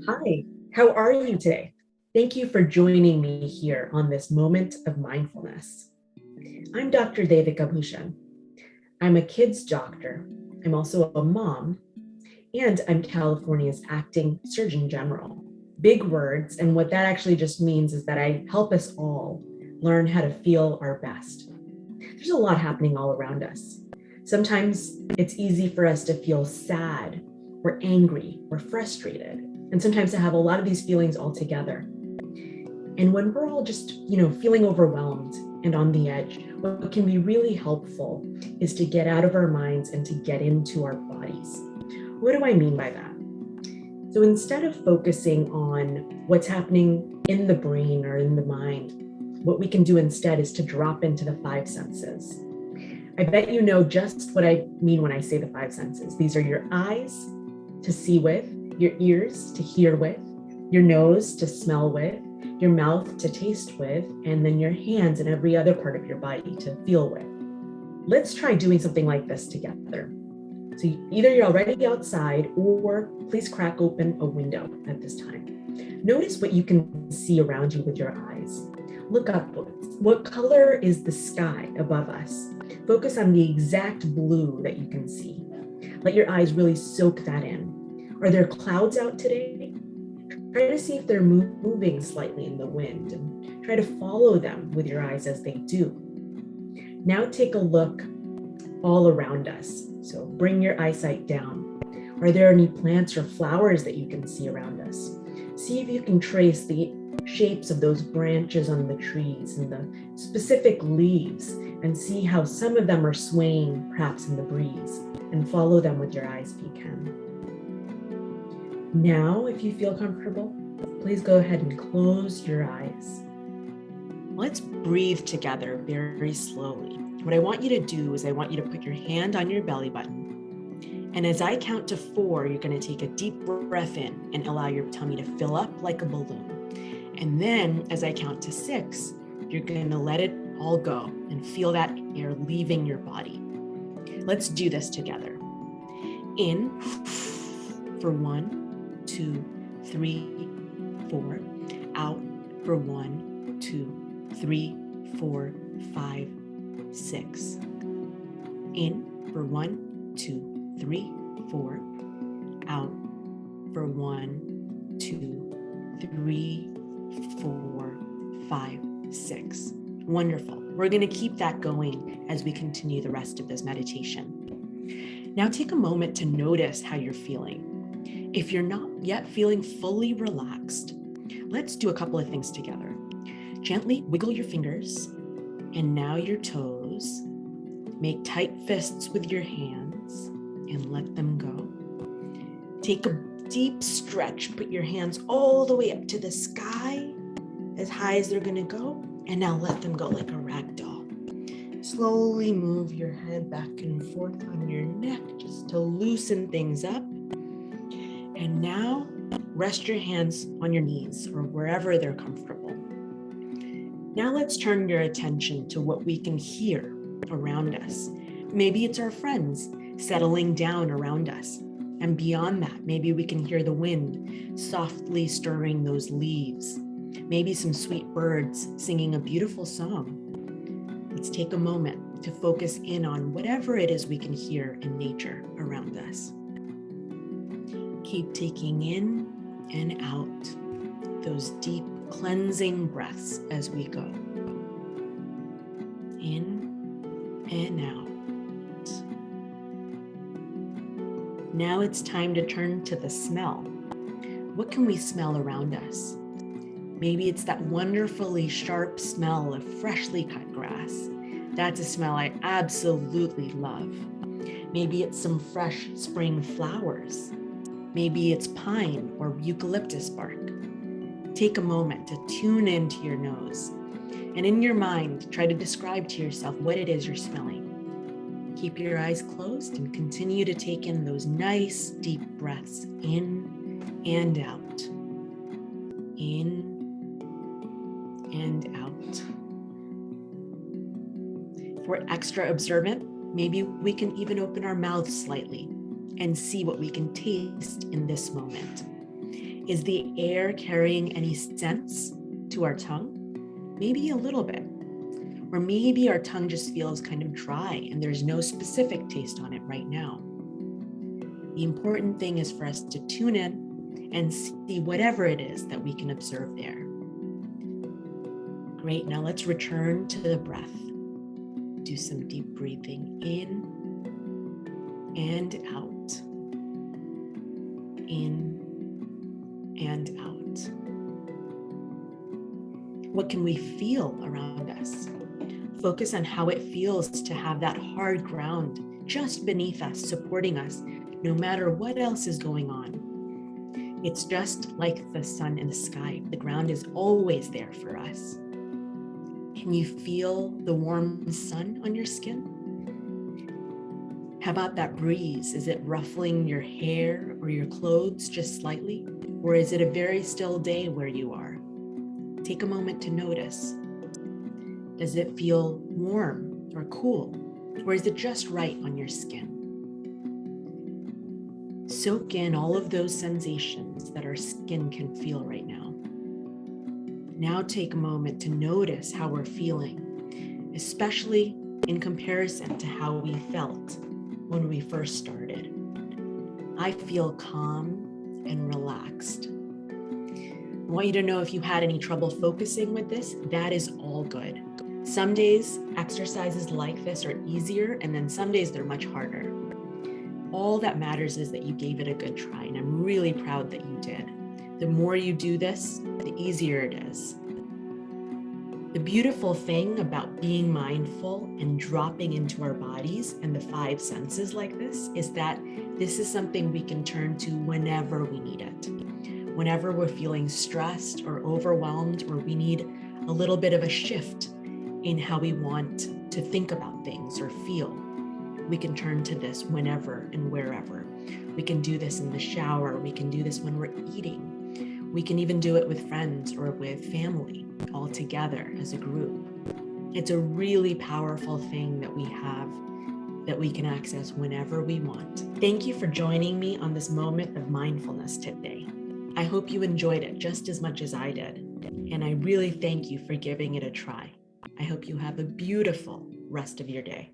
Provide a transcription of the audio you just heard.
Hi, how are you today? Thank you for joining me here on this moment of mindfulness. I'm Dr. Devika Bhushan. I'm a kids doctor. I'm also a mom, and I'm California's acting Surgeon General. Big words, and what that actually just means is that I help us all learn how to feel our best. There's a lot happening all around us. Sometimes it's easy for us to feel sad or angry or frustrated, and sometimes to have a lot of these feelings all together. And when we're all just, feeling overwhelmed and on the edge, what can be really helpful is to get out of our minds and to get into our bodies. What do I mean by that? So instead of focusing on what's happening in the brain or in the mind, what we can do instead is to drop into the five senses. I bet you know just what I mean when I say the five senses. These are your eyes to see with, your ears to hear with, your nose to smell with, your mouth to taste with, and then your hands and every other part of your body to feel with. Let's try doing something like this together. So either you're already outside or please crack open a window at this time. Notice what you can see around you with your eyes. Look upwards. What color is the sky above us? Focus on the exact blue that you can see. Let your eyes really soak that in. Are there clouds out today? Try to see if they're moving slightly in the wind and try to follow them with your eyes as they do. Now take a look all around us. So bring your eyesight down. Are there any plants or flowers that you can see around us? See if you can trace the shapes of those branches on the trees and the specific leaves and see how some of them are swaying perhaps in the breeze, and follow them with your eyes if you can. Now, if you feel comfortable, please go ahead and close your eyes. Let's breathe together very slowly. What I want you to do is I want you to put your hand on your belly button. And as I count to 4, you're going to take a deep breath in and allow your tummy to fill up like a balloon. And then as I count to 6, you're going to let it all go and feel that air leaving your body. Let's do this together. In for 1, 2, 3, 4. Out for 1, 2, 3, 4, 5, 6. In for 1, 2, 3, 4. Out for 1, 2, 3, 4, 5, 6. Wonderful. We're going to keep that going as we continue the rest of this meditation. Now take a moment to notice how you're feeling. If you're not yet feeling fully relaxed, let's do a couple of things together. Gently wiggle your fingers and now your toes. Make tight fists with your hands and let them go. Take a deep stretch. Put your hands all the way up to the sky, as high as they're going to go. And now let them go like a rag doll. Slowly move your head back and forth on your neck just to loosen things up. And now rest your hands on your knees or wherever they're comfortable. Now let's turn your attention to what we can hear around us. Maybe it's our friends settling down around us. And beyond that, maybe we can hear the wind softly stirring those leaves. Maybe some sweet birds singing a beautiful song. Let's take a moment to focus in on whatever it is we can hear in nature around us. Keep taking in and out those deep cleansing breaths as we go. In and out. Now it's time to turn to the smell. What can we smell around us? Maybe it's that wonderfully sharp smell of freshly cut grass. That's a smell I absolutely love. Maybe it's some fresh spring flowers. Maybe it's pine or eucalyptus bark. Take a moment to tune into your nose, and in your mind, try to describe to yourself what it is you're smelling. Keep your eyes closed and continue to take in those nice deep breaths in and out. In and out. If we're extra observant, maybe we can even open our mouths slightly and see what we can taste in this moment. Is the air carrying any sense to our tongue? Maybe a little bit. Or maybe our tongue just feels kind of dry and there's no specific taste on it right now. The important thing is for us to tune in and see whatever it is that we can observe there. Great, now let's return to the breath. Do some deep breathing in and out. In and out. What can we feel around us? Focus on how it feels to have that hard ground just beneath us, supporting us, no matter what else is going on. It's just like the sun in the sky. The ground is always there for us. Can you feel the warm sun on your skin? How about that breeze? Is it ruffling your hair or your clothes just slightly? Or is it a very still day where you are? Take a moment to notice. Does it feel warm or cool? Or is it just right on your skin? Soak in all of those sensations that our skin can feel right now. Now take a moment to notice how we're feeling, especially in comparison to how we felt when we first started. I feel calm and relaxed. I want you to know if you had any trouble focusing with this, that is all good. Some days exercises like this are easier, and then some days they're much harder. All that matters is that you gave it a good try, and I'm really proud that you did. The more you do this, the easier it is. The beautiful thing about being mindful and dropping into our bodies and the 5 senses like this is that this is something we can turn to whenever we need it. Whenever we're feeling stressed or overwhelmed, or we need a little bit of a shift in how we want to think about things or feel, we can turn to this whenever and wherever. We can do this in the shower. We can do this when we're eating. We can even do it with friends or with family, all together as a group. It's a really powerful thing that we have, that we can access whenever we want. Thank you for joining me on this moment of mindfulness today. I hope you enjoyed it just as much as I did, and I really thank you for giving it a try. I hope you have a beautiful rest of your day.